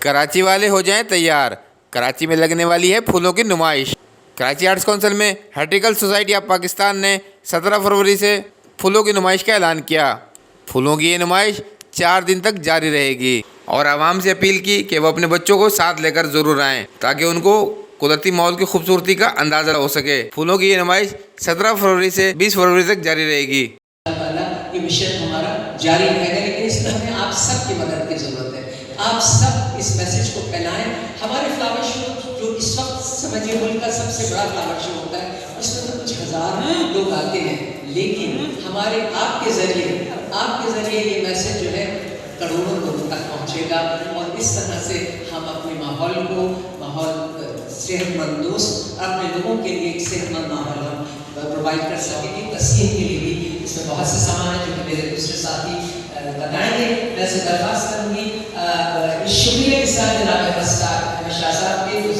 کراچی والے ہو جائیں تیار، کراچی میں لگنے والی ہے پھولوں کی نمائش۔ کراچی آرٹس کونسل میں ہارٹیکل سوسائٹی آف پاکستان نے 17 فروری سے پھولوں کی نمائش کا اعلان کیا۔ پھولوں کی یہ نمائش 4 دن تک جاری رہے گی اور عوام سے اپیل کی کہ وہ اپنے بچوں کو ساتھ لے کر ضرور آئیں تاکہ ان کو قدرتی ماحول کی خوبصورتی کا اندازہ ہو سکے۔ پھولوں کی یہ نمائش 17 فروری سے 20 فروری تک جاری رہے گی۔ یہ مشن ہمارا جاری رہے گا، لیکن اس میں ہمیں آپ سب کی مدد کی ضرورت ہے۔ آپ سب اس میسج کو پھیلائیں۔ ہمارے فلاور شو جو اس وقت سمجھیے ملک کا سب سے بڑا فلاور شو ہوتا ہے، اس میں تو کچھ ہزار لوگ آتے ہیں، لیکن ہمارے آپ کے ذریعے یہ میسج جو ہے کروڑوں لوگوں تک پہنچے گا، اور اس طرح سے ہم اپنے ماحول صحت مند دوست اور اپنے لوگوں کے لیے ایک صحت مند ماحول ہم پرووائڈ کر سکیں گے۔ تسکین کے لیے بھی اس میں بہت سے سامان ہیں جو کہ میرے دوسرے ساتھی بتائیں گے۔ میں سے درخواست کروں گی شکریہ کے ساتھ جناب احمد شاہ صاحب کے جو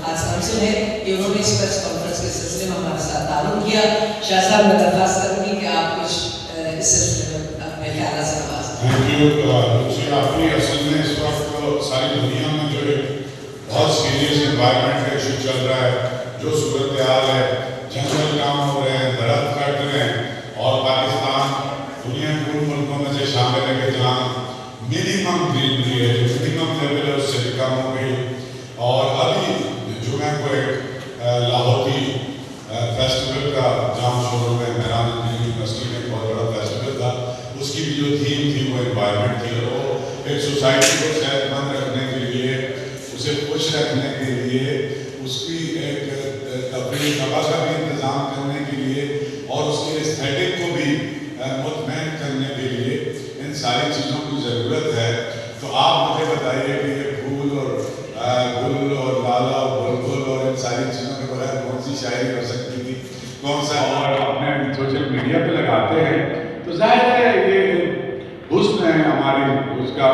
آج کونسل ہے کہ انہوں نے اس پریس کانفرنس کے سلسلے میں ہمارے ساتھ تعاون کیا۔ شاہ صاحب میں درخواست کروں گی کہ آپ کچھ اس سلسلے میں اپنے خیالات سے آپ کی اصل میں اس وقت ساری دنیا میں جو بہت سیریس انوائرمنٹ کا ایشو چل رہا ہے، جو صورتحال ہے، جنگل کام ہو رہے ہیں، درخت کٹ رہے ہیں، اور پاکستان دنیا کے ان ملکوں میں سے شامل ہے کہ جہاں منیمم گرینری ہے، جو منیمم لیول ہے اس سے بھی کم ہو گئی۔ اور ابھی جمعہ کو ایک لاہوری فیسٹیول کا جام شروع میں میران یونیورسٹی میں ایک بہت بڑا فیسٹیول تھا، اس کی بھی جو تھیم تھی وہ انوائرمنٹ تھی، اور وہ ایک سوسائٹی کو صحت مند رکھنے کے لیے، اسے خوش رکھنے کے لیے، اس کی ایک اپنی ہوا کا بھی انتظام کرنے کے لیے، اور اس کے ایستھیٹک کو بھی مطمئن کرنے کے لیے ان ساری چیزوں کی ضرورت ہے۔ تو آپ مجھے بتائیے کہ یہ پھول اور گل اور لالا اور بلبل اور ان ساری چیزوں کے بغیر کون سی شاعری کر سکتی تھی، کون سا، اور اپنے سوشل میڈیا پہ لگاتے ہیں تو ظاہر ہے یہ حسن ہے ہماری اس کا،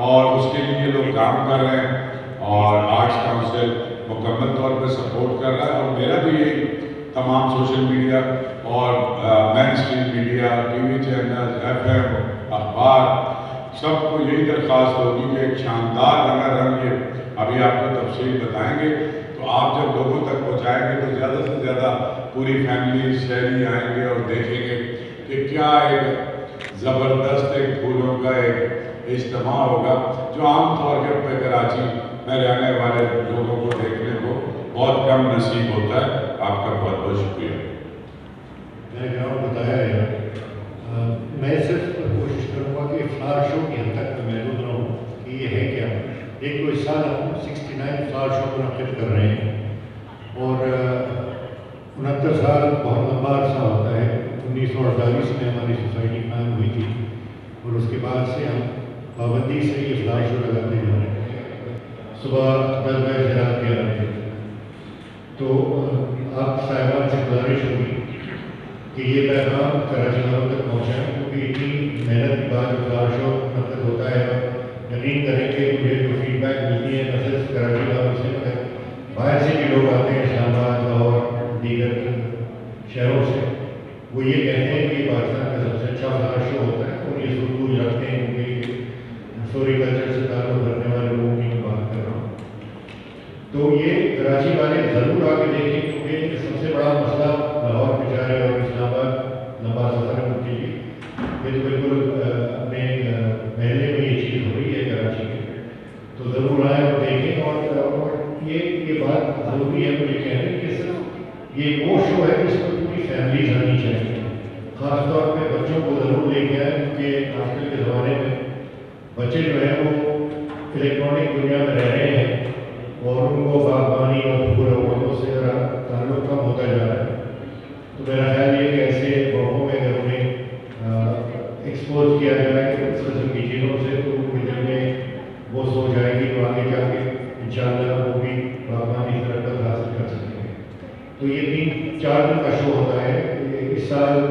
اور اس کے لیے لوگ کام کر رہے ہیں، اور آرٹس کونسل مکمل طور پہ سپورٹ کر رہا ہے۔ اور میرا بھی یہ تمام سوشل میڈیا اور mainstream media, T V channel, F M, اخبار، سب کو یہی درخواست ہوگی کہ ایک شاندار رنگ یہ ابھی آپ کو تفصیل بتائیں گے، تو آپ جب لوگوں تک پہنچائیں گے تو زیادہ سے زیادہ پوری فیملی شہری آئیں گے اور دیکھیں گے کہ کیا ایک زبردست ایک پھولوں کا ایک اجتماع ہوگا، جو عام طور پہ کراچی میں رہنے والے لوگوں کو دیکھنے کو بہت کم نصیب ہوتا ہے۔ آپ کا بہت بہت شکریہ۔ میں نے جناب بتایا ہے، میں صرف کوشش کروں گا کہ فلاور شو کی حد تک میں محدود نہ ہوں کہ یہ ہے کیا۔ ایک تو اس سال ہم 69 فلاور شو منعقد کر رہے ہیں، اور 69 سال بہت لمبا عرصہ ہوتا ہے۔ 1948 میں ہماری سوسائٹی قائم ہوئی تھی، اور اس کے بعد سے ہم پابندی سے یہ فلاور شو لگاتے جا رہے ہیں، صبح 10 بجے سے رات 11 بجے۔ تو آپ صاحبان سے گزارش ہوگی کہ یہ پیغام کراچی والوں تک پہنچائیں، کیونکہ اتنی محنت کے بعد جو فلاور شو منعقد ہوتا ہے، یقین کریں کہ مجھے جو فیڈ بیک ملتی ہے نہ صرف کراچی والوں سے مگر باہر سے بھی لوگ آتے ہیں، اسلام آباد، لاہور، دیگر شہروں سے، وہ یہ کہتے ہیں کہ یہ پاکستان کا سب سے اچھا فلاور شو ہوتا ہے، اور یہ سوچ رکھتے ہیں کیونکہ فلوری کلچر سے تعلق رکھنے والے لوگوں کی میں بات کر رہا ہوں۔ تو یہ کراچی والے ضرور آ کے دیکھیں، کیونکہ سب سے بڑا مسئلہ لاہور میں جا رہے اور اسلام آباد لمبا سفر ہے ان کے لیے، یہ تو بالکل اپنے محلے میں یہ چیز ہو رہی ہے کراچی میں، تو ضرور آئیں اور دیکھیں۔ اور یہ بات ضروری ہے مجھے کہنے کہ صرف یہ وہ شو ہے جس میں پوری فیملیز آنی چاہیے، خاص طور پہ بچوں کو ضرور لے کے آئیں، کیونکہ آج کل کے زمانے میں بچے جو ہیں وہ الیکٹرانک دنیا میں رہ رہے ہیں، اور ان کو باغبانی اور پھول اور پودوں سے تعلق کم ہوتا جا رہا ہے۔ تو میرا خیال یہ کہ ایسے موقعوں میں اگر انہیں ایکسپوز کیا جائے اس قسم کی چیزوں سے، تو ان کے دل میں وہ سوچ آئے گی تو آگے جا کے انشاءاللہ وہ بھی باغبانی سے رغبت حاصل کر سکیں گے۔ تو یہ 3-4 دن کا شو ہوتا ہے۔ اس سال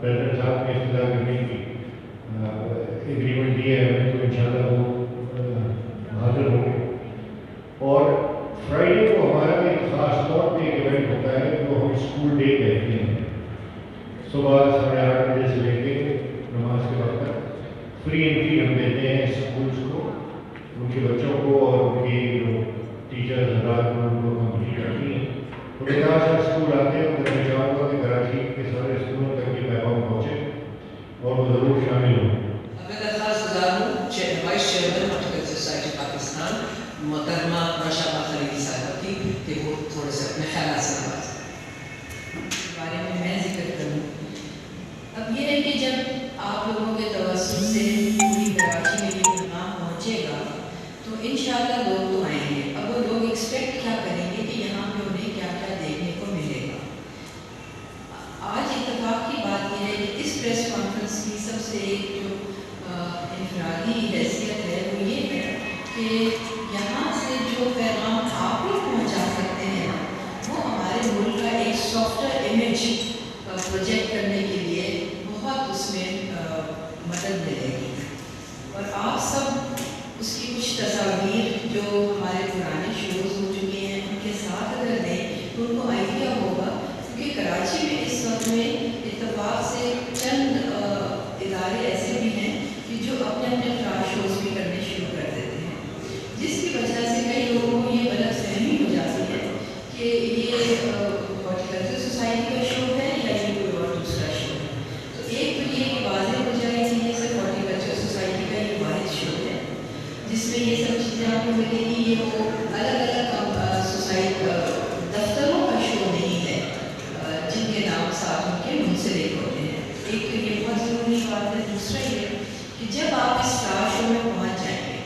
پریزیڈنٹ صاحب نے افتتاح کرنے کی ایگریمنٹ دی ہے ہمیں، تو انشاءاللہ وہ حاضر ہوں گے۔ اور فرائیڈے کو ہمارا ایک خاص طور پہ ایک ایونٹ ہوتا ہے جو ہم اسکول ڈے کہتے ہیں۔ صبح 8:30 بجے سے لے کے نماز کے وقت تک فری انٹری ہم دیتے ہیں اسکولس کو، ان کے بچوں کو اور ان کی جو ٹیچرز حضرات ہیں ان کو کمپلیٹ کرتی ہیں. تو میرے آج اسکول آتے ہیں تو میں چاہوں گا کہ کراچی کے سارے اسکولوں تک یہ پیغام پہنچے اور وہ ضرور شامل ہوں. میں درخواست گزار ہوں vice chairman horticulture society Pakistan محترمہ رشا خلیل صاحبہ کی کہ وہ تھوڑے سے اپنے خیالات سے نوازیں. بارے میں ذکر کروں. اب یہ ہے کہ جب آپ لوگوں کے توسط سے پوری کراچی میں یہ پیغام پہنچے گا تو انشاءاللہ لوگ تو آئیں گے. اب وہ لوگ ایکسپیکٹ کیا کریں گے کہ یہاں پہ انہیں کیا کیا دیکھنے کو ملے گا. آج اتفاق کی بات یہ ہے کہ اس پریس کانفرنس کی سب سے ایک جو انفرادی حیثیت ہے وہ یہ ہے کہ یہاں سے جو پیغام آپ لوگ پہنچا سکتے ہیں وہ ہمارے ملک کا ایک سافٹر امیج پروجیکٹ کرنے کے لیے بہت اس میں مدد ملے گی. اور آپ سب اس کی کچھ تصاویر جو ہمارے پرانے شوز ہو چکے ہیں ان کے ساتھ اگر دیں تو ان کو آئیڈیا ہوگا. کیونکہ کراچی میں اس وقت میں اتفاق سے چند ادارے ایسے بھی ہیں کہ جو اپنے اپنے فلاش شوز بھی کرنے شروع کر دیتے ہیں, جس کی وجہ سے کئی لوگوں کو یہ غلط فہمی ہو جاتی ہے کہ یہ ہارٹیکلچر سوسائٹی کا شو ہے یا یہ کوئی اور دوسرا شو ہے. تو ایک تو یہ واضح ہو جائے کہ یہ صرف ہارٹیکلچر سوسائٹی کا یہ واحد شو ہے جس میں یہ سب چیزیں آپ کو ملیں گی. یہ وہ الگ الگ سوسائٹی دفتروں کا شو نہیں ہے جن کے نام ساتھ ان کے منسلک ہوتے ہیں. ایک تو یہ بہت ضروری بات ہے. دوسرا یہ کہ جب آپ اس فلاش شو میں پہنچ جائیں گے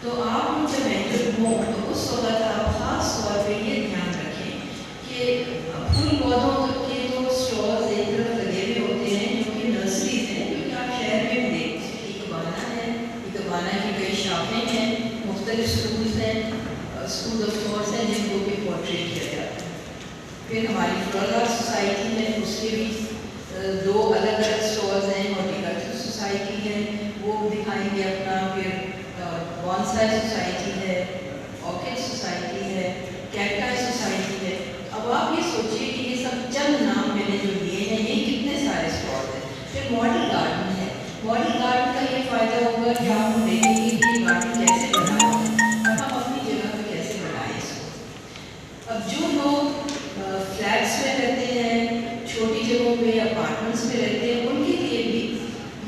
تو آپ ان جب انٹر ہوں تو اس وقت آپ خاص طور پہ یہ دھیان رکھیں کہ پھول پودوں کے جو اسٹالز ایک طرف لگے ہوئے ہوتے ہیں جو کہ نرسریز ہیں, کیونکہ آپ شہر میں بھی دیکھتے ہیں اقبانہ ہے, اقبانہ کی کئی شاخیں ہیں, مختلف اسکولز ہیں, اسکول آف تھاٹس ہیں جن کو بھی پورٹریٹ کیا جاتا ہے. پھر ہماری فلورا سوسائٹی ہے, اس کے بھی دو الگ الگ اسٹالز ہیں. ہارٹیکلچر سوسائٹی ہے وہ دکھائیں گے اپنا. پھر بونسائی سوسائٹی ہے, آرکڈ سوسائٹی ہے, کیکٹائی سوسائٹی ہے. اب آپ یہ سوچیے کہ یہ سب چند نام میں نے جو لیے ہیں یہ کتنے سارے اسٹالز ہیں. پھر ماڈل گارڈن ہے. ماڈل گارڈن کا یہ فائدہ ہوگا کہ آپ دیکھیں گے کہ یہ گارڈن کیسے بنا ہے اور ہم اپنی جگہ پہ کیسے بنائیں اس کو. اب جو لوگ فلیٹس میں رہتے ہیں, چھوٹی جگہوں پہ یا اپارٹمنٹس میں رہتے ہیں, ان کے لیے بھی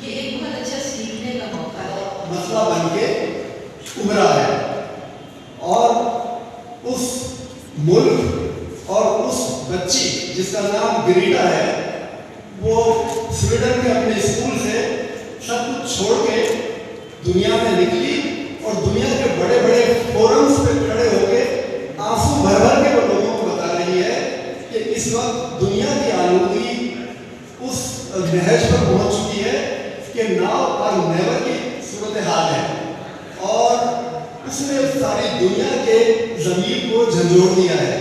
یہ ایک بہت اچھا سیکھنے کا موقع ہے. مسئلہ بن کے ابھرا ہے اور اس ملک اور اس بچی جس کا نام گریٹا ہے وہ سویڈن کے اپنے اسکول سے سب کچھ چھوڑ کے دنیا میں نکلی اور دنیا کے بڑے بڑے فورمز پہ کھڑے ہو کے آنسو بھر بھر کے وہ لوگوں کو بتا رہی ہے کہ اس وقت دنیا کی آلودگی اس نہج پر پہنچ چکی ہے کہ ناؤ اور نیور کی صورتحال ہے اور اس نے ساری دنیا کے زمین کو جھنجھوڑ دیا ہے.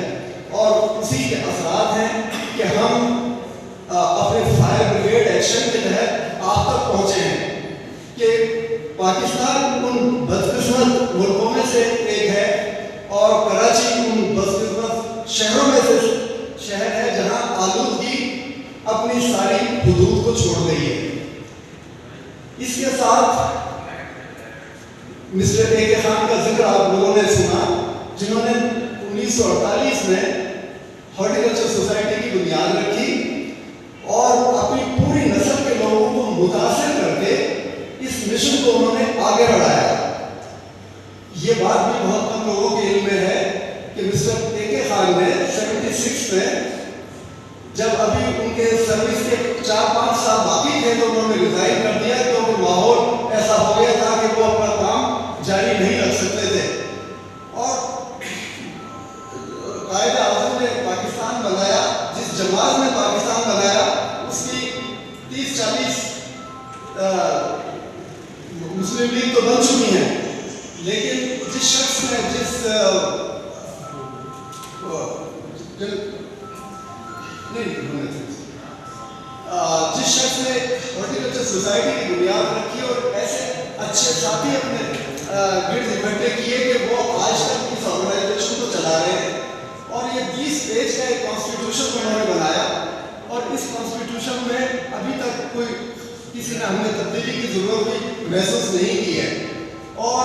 اور اسی کے اثرات ہیں کہ ہم اپنے فائر بریگیڈ ایکشن کے تحت آپ تک پہنچے ہیں کہ پاکستان ان بدقسمت ملکوں میں سے ایک ہے اور کراچی ان بدقسمت شہروں میں سے شہر ہے جہاں آلودگی اپنی ساری حدود کو چھوڑ گئی ہے. اس کے ساتھ مسٹر اے کے خان کا ذکر آپ لوگوں نے سنا, جنہوں نے 1948 میں ہارٹیکلچر سوسائٹی کی بنیاد رکھی اور اپنی پوری نسل کے لوگوں کو متاثر کر کے اس مشن کو انہوں نے آگے بڑھایا. یہ بات بھی بہت کم لوگوں کے علم میں ہے کہ مسٹر اے کے خان نے 76 میں جب ابھی ان کے سروس کے 4-5 سال باقی تھے تو انہوں نے ریزائن کر دیا کیونکہ ماحول ایسا ہو گیا تھا کہ وہ اپنا کام جاری نہیں رکھ سکتے تھے. اور قائد اعظم نے پاکستان بنایا, جس جماعت نے پاکستان بنایا اس کی 30-40 مسلم لیگ تو بن چکی ہیں, لیکن جس شخص نے جس شخص نے ہارٹیکلچر سوسائٹی کی بنیاد رکھی اور ایسے اچھے ساتھی اپنے گرد اکٹھے کیے کہ وہ آج تک اس آرگنائزیشن کو چلا رہے ہیں. اور یہ 20 پیج کا ایک کانسٹیٹیوشن انہوں نے بنایا اور اس کانسٹیٹیوشن میں ابھی تک کوئی کسی نے ہمیں تبدیلی کی ضرورت بھی محسوس نہیں کی ہے. اور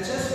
HSP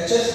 HSP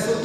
SOP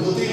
2-3